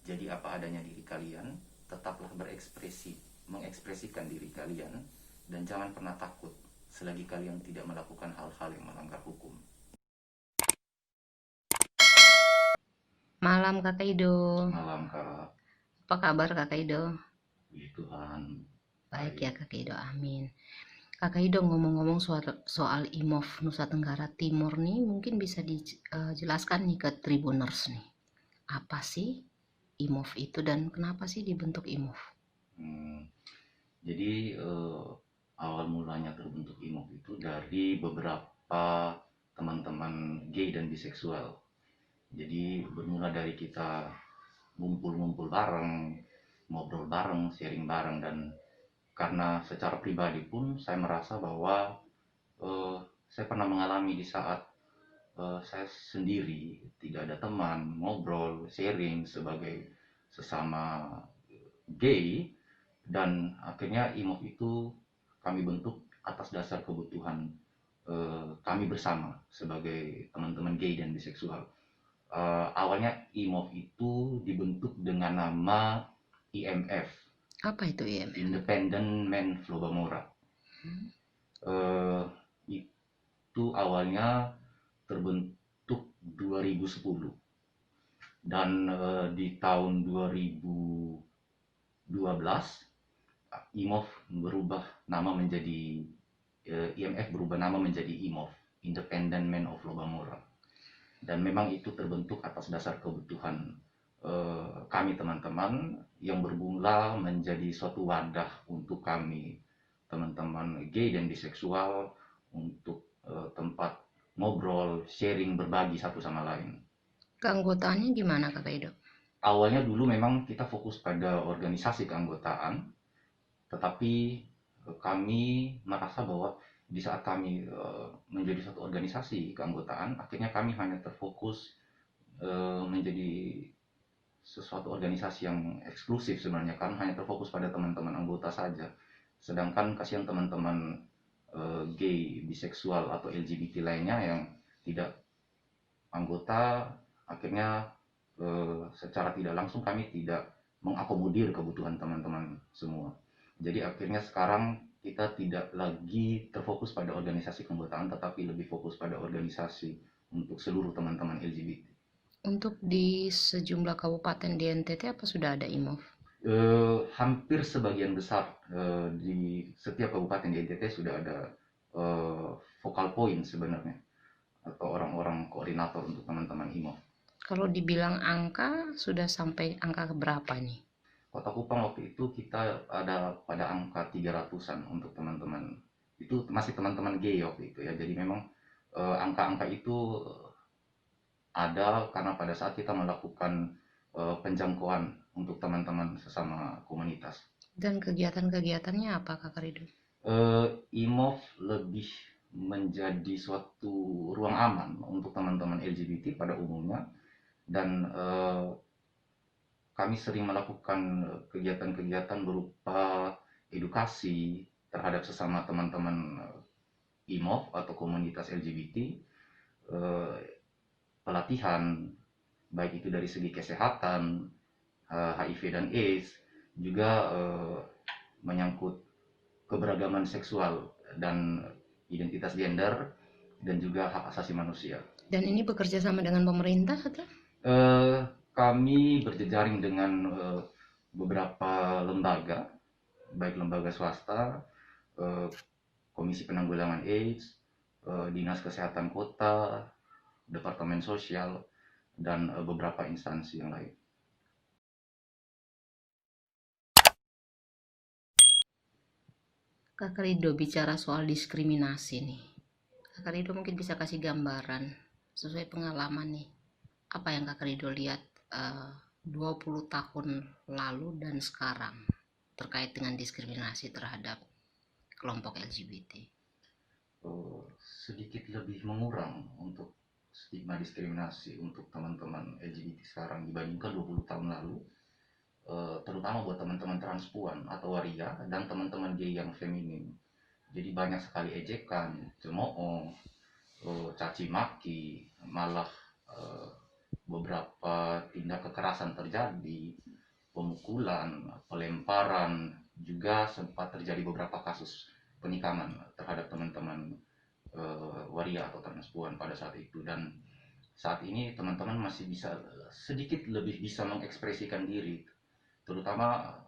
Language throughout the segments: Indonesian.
Jadi apa adanya diri kalian, tetaplah mengekspresikan diri kalian, dan jangan pernah takut selagi kalian tidak melakukan hal-hal yang melanggar hukum. Malam Kakak Ido. Malam Kak. Apa kabar Kakak Ido? Puji Tuhan. Baik Baik. ya Kakak Ido, amin. Kakak Ido, ngomong-ngomong soal IMOF Nusa Tenggara Timur nih, mungkin bisa dijelaskan nih ke Tribuners nih. Apa sih IMOF itu dan kenapa sih dibentuk IMOF? Jadi awal mulanya terbentuk IMOF itu dari beberapa teman-teman gay dan biseksual. Jadi bermula dari kita ngumpul-ngumpul bareng, ngobrol bareng, sharing bareng, dan karena secara pribadi pun saya merasa bahwa eh, saya pernah mengalami di saat saya sendiri, tidak ada teman, ngobrol, sharing sebagai sesama gay, dan akhirnya IMOF itu kami bentuk atas dasar kebutuhan kami bersama sebagai teman-teman gay dan biseksual. Awalnya IMOF itu dibentuk dengan nama IMF, Apa itu IMF? Independent Men Flobamora. Eh, itu awalnya terbentuk 2010, dan di tahun 2012 IMOF berubah nama menjadi IMF berubah nama menjadi IMOF, Independent Men of Lobamora. Dan memang itu terbentuk atas dasar kebutuhan kami teman-teman, yang bermula menjadi suatu wadah untuk kami teman-teman gay dan biseksual untuk tempat ngobrol, sharing, berbagi satu sama lain. Keanggotaannya gimana Kakak Ido? Awalnya dulu memang kita fokus pada organisasi keanggotaan, tetapi kami merasa bahwa di saat kami menjadi satu organisasi keanggotaan, akhirnya kami hanya terfokus menjadi sesuatu organisasi yang eksklusif sebenarnya, kan hanya terfokus pada teman-teman anggota saja. Sedangkan kasihan teman-teman gay, biseksual atau LGBT lainnya yang tidak anggota, akhirnya secara tidak langsung kami tidak mengakomodir kebutuhan teman-teman semua. Jadi akhirnya sekarang kita tidak lagi terfokus pada organisasi keanggotaan, tetapi lebih fokus pada organisasi untuk seluruh teman-teman LGBT. Untuk di sejumlah kabupaten di NTT apa sudah ada IMOF? Hampir sebagian besar di setiap kabupaten di NTT sudah ada focal point sebenarnya, atau orang-orang koordinator untuk teman-teman IMOF. Kalau dibilang angka, sudah sampai angka berapa nih? Kota Kupang waktu itu kita ada pada angka 300-an untuk teman-teman. Itu masih teman-teman gay waktu itu ya. Jadi memang angka-angka itu ada karena pada saat kita melakukan penjangkauan untuk teman-teman sesama komunitas. Dan kegiatan-kegiatannya apa Kakak Ridho? IMOF lebih menjadi suatu ruang aman untuk teman-teman LGBT pada umumnya, dan kami sering melakukan kegiatan-kegiatan berupa edukasi terhadap sesama teman-teman IMOF atau komunitas LGBT, pelatihan baik itu dari segi kesehatan, HIV dan AIDS, juga menyangkut keberagaman seksual dan identitas gender, dan juga hak asasi manusia. Dan ini bekerja sama dengan pemerintah atau? Eh, Kami berjejaring dengan beberapa lembaga, baik lembaga swasta, eh, Komisi Penanggulangan AIDS, Dinas Kesehatan Kota, Departemen Sosial, dan beberapa instansi yang lain. Kakak Ridho bicara soal diskriminasi nih. Kakak Ridho mungkin bisa kasih gambaran sesuai pengalaman nih. Apa yang Kakak Ridho lihat 20 tahun lalu dan sekarang terkait dengan diskriminasi terhadap kelompok LGBT? Sedikit lebih mengurang untuk stigma diskriminasi untuk teman-teman LGBT sekarang dibandingkan 20 tahun lalu, terutama buat teman-teman transpuan atau waria dan teman-teman gay yang feminin. Jadi banyak sekali ejekan, cemooh, caci maki, malah beberapa tindak kekerasan terjadi, pemukulan, pelemparan, juga sempat terjadi beberapa kasus penikaman terhadap teman-teman waria atau transpuan pada saat itu. Dan saat ini teman-teman masih bisa sedikit lebih bisa mengekspresikan diri, terutama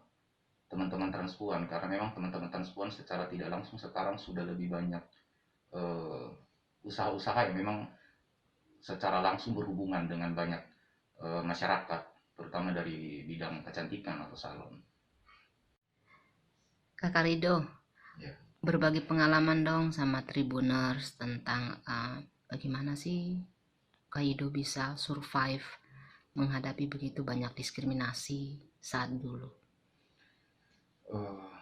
teman-teman transpuan, karena memang teman-teman transpuan secara tidak langsung sekarang sudah lebih banyak eh, usaha-usaha yang memang secara langsung berhubungan dengan banyak masyarakat, terutama dari bidang kecantikan atau salon. Kakak Rido, Ya. berbagi pengalaman dong sama Tribuners tentang bagaimana sih Kak Rido bisa survive menghadapi begitu banyak diskriminasi saat dulu. Eh,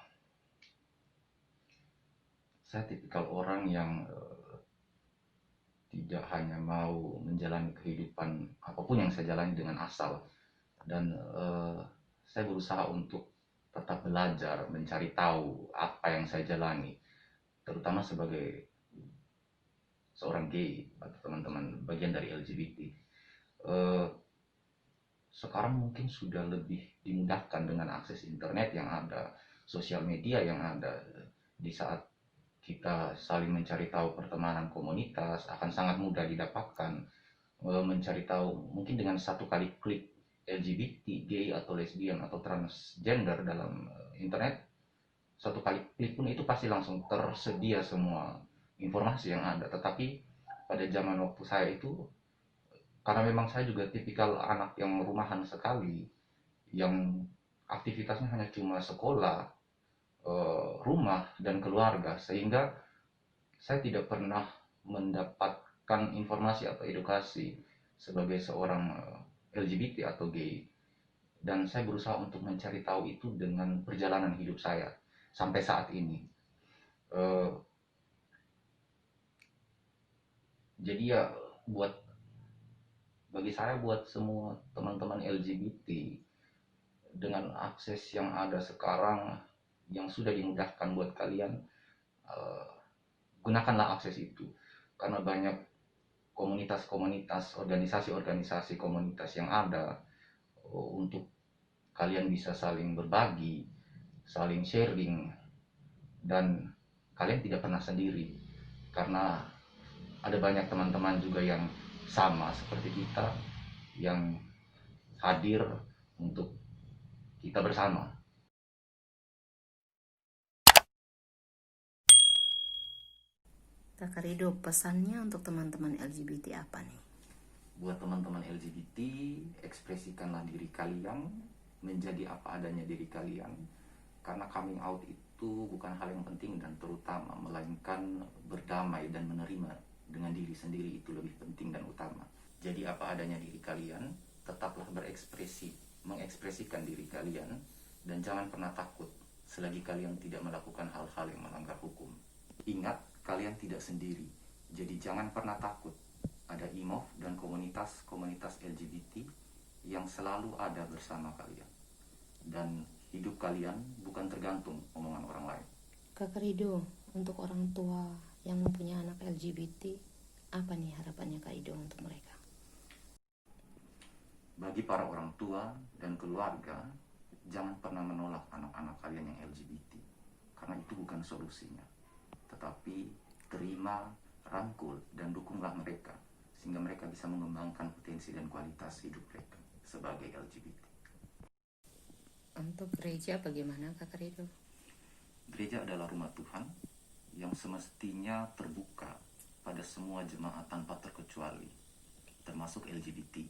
saya tipikal orang yang tidak hanya mau menjalani kehidupan apapun yang saya jalani dengan asal, dan saya berusaha untuk tetap belajar, mencari tahu apa yang saya jalani, terutama sebagai seorang gay atau teman-teman bagian dari LGBT. Eh, Sekarang mungkin sudah lebih dimudahkan dengan akses internet yang ada, sosial media yang ada. Di saat kita saling mencari tahu pertemanan komunitas akan sangat mudah didapatkan. Mencari tahu mungkin dengan satu kali klik LGBT, gay atau lesbian atau transgender dalam internet, satu kali klik pun itu pasti langsung tersedia semua informasi yang ada. Tetapi pada zaman waktu saya itu, karena memang saya juga tipikal anak yang rumahan sekali, yang aktivitasnya hanya cuma sekolah, rumah, dan keluarga, sehingga saya tidak pernah mendapatkan informasi atau edukasi sebagai seorang LGBT atau gay. Dan saya berusaha untuk mencari tahu itu dengan perjalanan hidup saya sampai saat ini. Eh, jadi ya, buat bagi saya, buat semua teman-teman LGBT, dengan akses yang ada sekarang yang sudah dimudahkan buat kalian, eh, gunakanlah akses itu, karena banyak komunitas-komunitas, organisasi-organisasi komunitas yang ada untuk kalian bisa saling berbagi, saling sharing, dan kalian tidak pernah sendiri, karena ada banyak teman-teman juga yang sama seperti kita, yang hadir untuk kita bersama. Kakak Rido, pesannya untuk teman-teman LGBT apa nih? Buat teman-teman LGBT, ekspresikanlah diri kalian, menjadi apa adanya diri kalian, karena coming out itu bukan hal yang penting dan terutama, melainkan berdamai dan menerima dengan diri sendiri itu lebih penting dan utama. Jadi apa adanya diri kalian, tetaplah berekspresi, mengekspresikan diri kalian, dan jangan pernah takut selagi kalian tidak melakukan hal-hal yang melanggar hukum. Ingat, kalian tidak sendiri, jadi jangan pernah takut. Ada IMOF dan komunitas-komunitas LGBT yang selalu ada bersama kalian. Dan hidup kalian bukan tergantung omongan orang lain. Kakak Rido, untuk orang tua yang mempunyai anak LGBT, apa nih harapannya Kak Rido untuk mereka? Bagi para orang tua dan keluarga, jangan pernah menolak anak-anak kalian yang LGBT, karena itu bukan solusinya. Tetapi terima, rangkul, dan dukunglah mereka, sehingga mereka bisa mengembangkan potensi dan kualitas hidup mereka sebagai LGBT. Untuk gereja bagaimana Kakak Rido? Gereja adalah rumah Tuhan yang semestinya terbuka pada semua jemaat tanpa terkecuali, termasuk LGBT.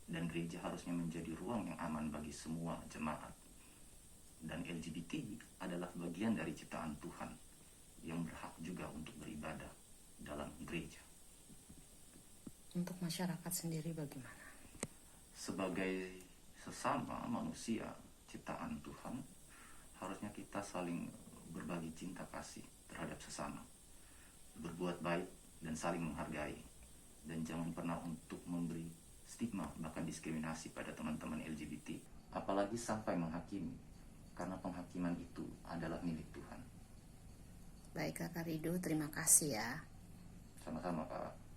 Dan gereja harusnya menjadi ruang yang aman bagi semua jemaat. Dan LGBT adalah bagian dari ciptaan Tuhan yang berhak juga untuk beribadah dalam gereja. Untuk masyarakat sendiri bagaimana? Sebagai sesama manusia ciptaan Tuhan, harusnya kita saling berbagi cinta kasih terhadap sesama, berbuat baik dan saling menghargai, dan jangan pernah untuk memberi stigma bahkan diskriminasi pada teman-teman LGBT, apalagi sampai menghakimi, karena penghakiman itu adalah milik Tuhan. Baik Kakak Rido, terima kasih ya. Sama-sama Pak.